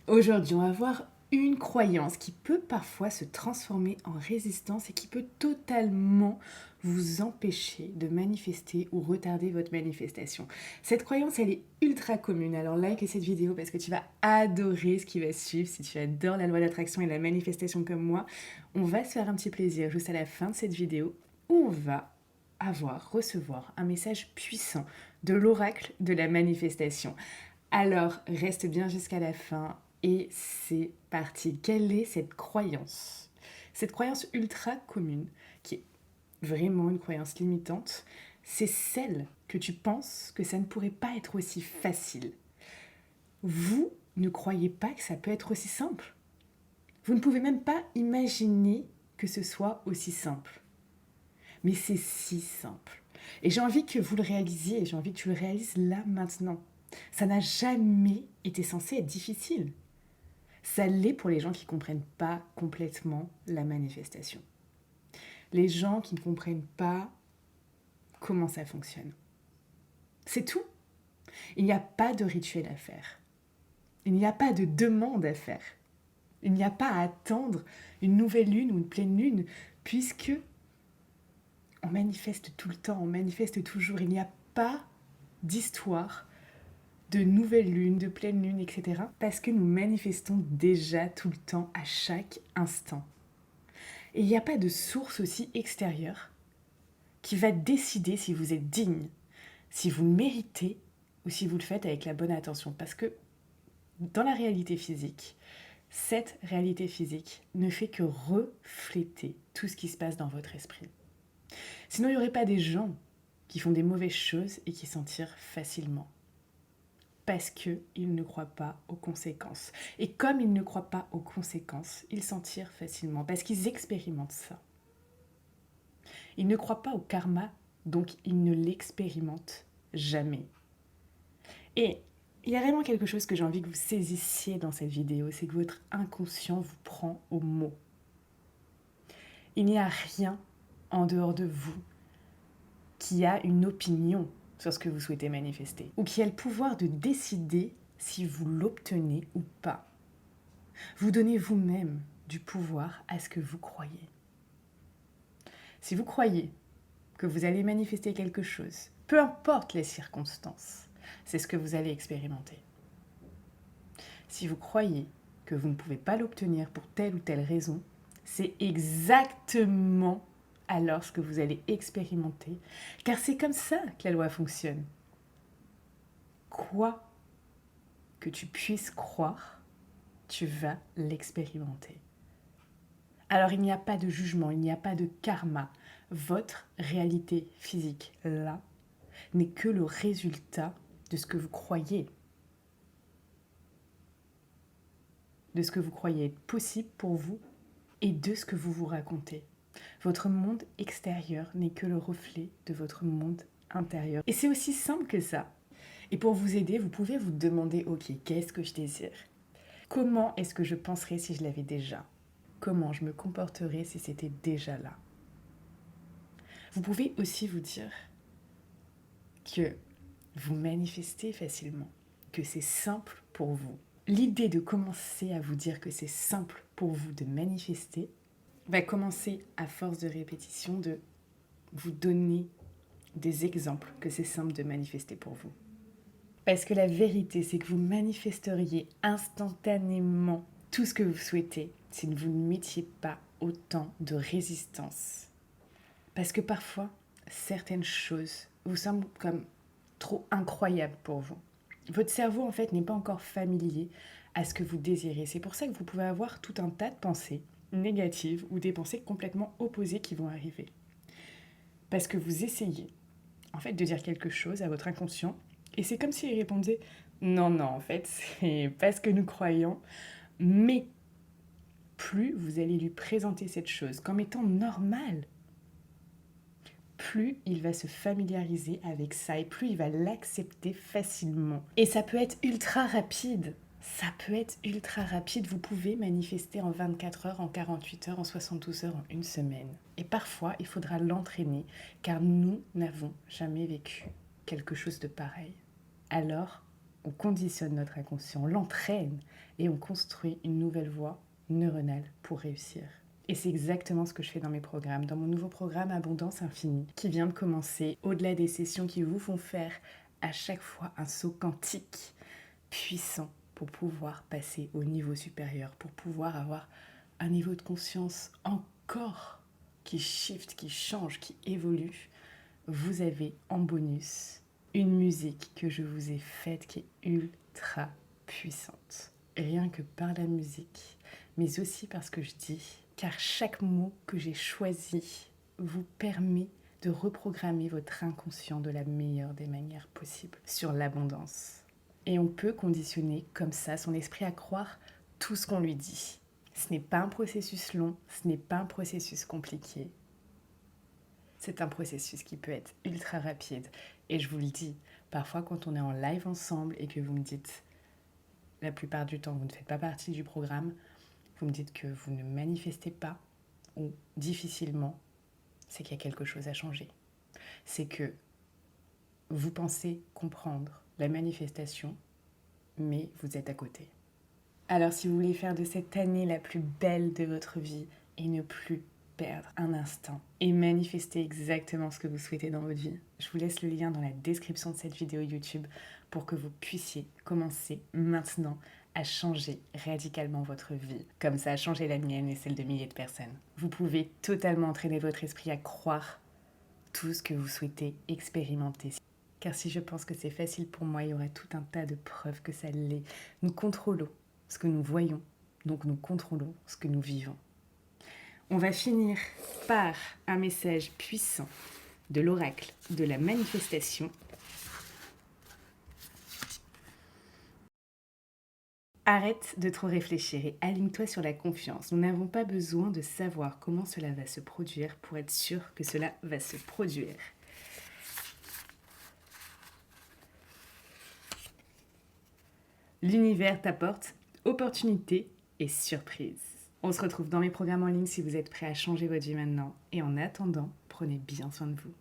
Aujourd'hui, on va voir une croyance qui peut parfois se transformer en résistance et qui peut totalement vous empêcher de manifester ou retarder votre manifestation. Cette croyance, elle est ultra commune. Alors like cette vidéo parce que tu vas adorer ce qui va suivre. Si tu adores la loi d'attraction et la manifestation comme moi, on va se faire un petit plaisir juste à la fin de cette vidéo où on va recevoir un message puissant de l'oracle de la manifestation. Alors, reste bien jusqu'à la fin et c'est parti. Quelle est cette croyance? Cette croyance ultra commune, qui est vraiment une croyance limitante, c'est celle que tu penses que ça ne pourrait pas être aussi facile. Vous ne croyez pas que ça peut être aussi simple. Vous ne pouvez même pas imaginer que ce soit aussi simple. Mais c'est si simple. Et j'ai envie que vous le réalisiez, j'ai envie que tu le réalises là maintenant. Ça n'a jamais été censé être difficile. Ça l'est pour les gens qui ne comprennent pas complètement la manifestation. Les gens qui ne comprennent pas comment ça fonctionne. C'est tout. Il n'y a pas de rituel à faire. Il n'y a pas de demande à faire. Il n'y a pas à attendre une nouvelle lune ou une pleine lune, puisque on manifeste tout le temps, on manifeste toujours. Il n'y a pas d'histoire de nouvelle lune, de pleine lune, etc. Parce que nous manifestons déjà tout le temps, à chaque instant. Et il n'y a pas de source aussi extérieure qui va décider si vous êtes digne, si vous le méritez ou si vous le faites avec la bonne attention. Parce que dans la réalité physique, cette réalité physique ne fait que refléter tout ce qui se passe dans votre esprit. Sinon, il n'y aurait pas des gens qui font des mauvaises choses et qui s'en tirent facilement. Parce qu'ils ne croient pas aux conséquences. Et comme ils ne croient pas aux conséquences, ils s'en tirent facilement, parce qu'ils expérimentent ça. Ils ne croient pas au karma, donc ils ne l'expérimentent jamais. Et il y a vraiment quelque chose que j'ai envie que vous saisissiez dans cette vidéo, c'est que votre inconscient vous prend au mot. Il n'y a rien en dehors de vous qui a une opinion sur ce que vous souhaitez manifester, ou qui a le pouvoir de décider si vous l'obtenez ou pas. Vous donnez vous-même du pouvoir à ce que vous croyez. Si vous croyez que vous allez manifester quelque chose, peu importe les circonstances, c'est ce que vous allez expérimenter. Si vous croyez que vous ne pouvez pas l'obtenir pour telle ou telle raison, c'est exactement alors ce que vous allez expérimenter, car c'est comme ça que la loi fonctionne. Quoi que tu puisses croire, tu vas l'expérimenter. Alors il n'y a pas de jugement, il n'y a pas de karma. Votre réalité physique, là, n'est que le résultat de ce que vous croyez. De ce que vous croyez être possible pour vous et de ce que vous vous racontez. Votre monde extérieur n'est que le reflet de votre monde intérieur. Et c'est aussi simple que ça. Et pour vous aider, vous pouvez vous demander, ok, qu'est-ce que je désire? Comment est-ce que je penserais si je l'avais déjà? Comment je me comporterais si c'était déjà là? Vous pouvez aussi vous dire que vous manifestez facilement, que c'est simple pour vous. L'idée de commencer à vous dire que c'est simple pour vous de manifester va commencer à force de répétition de vous donner des exemples que c'est simple de manifester pour vous. Parce que la vérité, c'est que vous manifesteriez instantanément tout ce que vous souhaitez si vous ne mettiez pas autant de résistance. Parce que parfois, certaines choses vous semblent comme trop incroyables pour vous. Votre cerveau, en fait, n'est pas encore familier à ce que vous désirez. C'est pour ça que vous pouvez avoir tout un tas de pensées négatives ou des pensées complètement opposées qui vont arriver. Parce que vous essayez, en fait, de dire quelque chose à votre inconscient et c'est comme s'il répondait « Non, non, en fait, c'est pas ce que nous croyons. » Mais plus vous allez lui présenter cette chose comme étant normale, plus il va se familiariser avec ça et plus il va l'accepter facilement. Et ça peut être ultra rapide. Ça peut être ultra rapide. Vous pouvez manifester en 24 heures, en 48 heures, en 72 heures, en une semaine. Et parfois, il faudra l'entraîner car nous n'avons jamais vécu quelque chose de pareil. Alors, on conditionne notre inconscient, on l'entraîne et on construit une nouvelle voie neuronale pour réussir. Et c'est exactement ce que je fais dans mes programmes, dans mon nouveau programme Abondance Infinie, qui vient de commencer, au-delà des sessions qui vous font faire à chaque fois un saut quantique puissant pour pouvoir passer au niveau supérieur, pour pouvoir avoir un niveau de conscience encore qui shift, qui change, qui évolue. Vous avez en bonus une musique que je vous ai faite qui est ultra puissante. Rien que par la musique, mais aussi parce que je dis, car chaque mot que j'ai choisi vous permet de reprogrammer votre inconscient de la meilleure des manières possibles sur l'abondance. Et on peut conditionner comme ça son esprit à croire tout ce qu'on lui dit. Ce n'est pas un processus long, ce n'est pas un processus compliqué. C'est un processus qui peut être ultra rapide. Et je vous le dis, parfois quand on est en live ensemble et que vous me dites, la plupart du temps, vous ne faites pas partie du programme, vous me dites que vous ne manifestez pas ou difficilement, c'est qu'il y a quelque chose à changer. C'est que vous pensez comprendre la manifestation, mais vous êtes à côté. Alors si vous voulez faire de cette année la plus belle de votre vie et ne plus perdre un instant et manifester exactement ce que vous souhaitez dans votre vie, je vous laisse le lien dans la description de cette vidéo YouTube pour que vous puissiez commencer maintenant à changer radicalement votre vie. Comme ça a changé la mienne et celle de milliers de personnes. Vous pouvez totalement entraîner votre esprit à croire tout ce que vous souhaitez expérimenter. Car si je pense que c'est facile pour moi, il y aura tout un tas de preuves que ça l'est. Nous contrôlons ce que nous voyons, donc nous contrôlons ce que nous vivons. On va finir par un message puissant de l'oracle de la manifestation. Arrête de trop réfléchir et aligne-toi sur la confiance. Nous n'avons pas besoin de savoir comment cela va se produire pour être sûr que cela va se produire. L'univers t'apporte opportunités et surprises. On se retrouve dans mes programmes en ligne si vous êtes prêts à changer votre vie maintenant. Et en attendant, prenez bien soin de vous.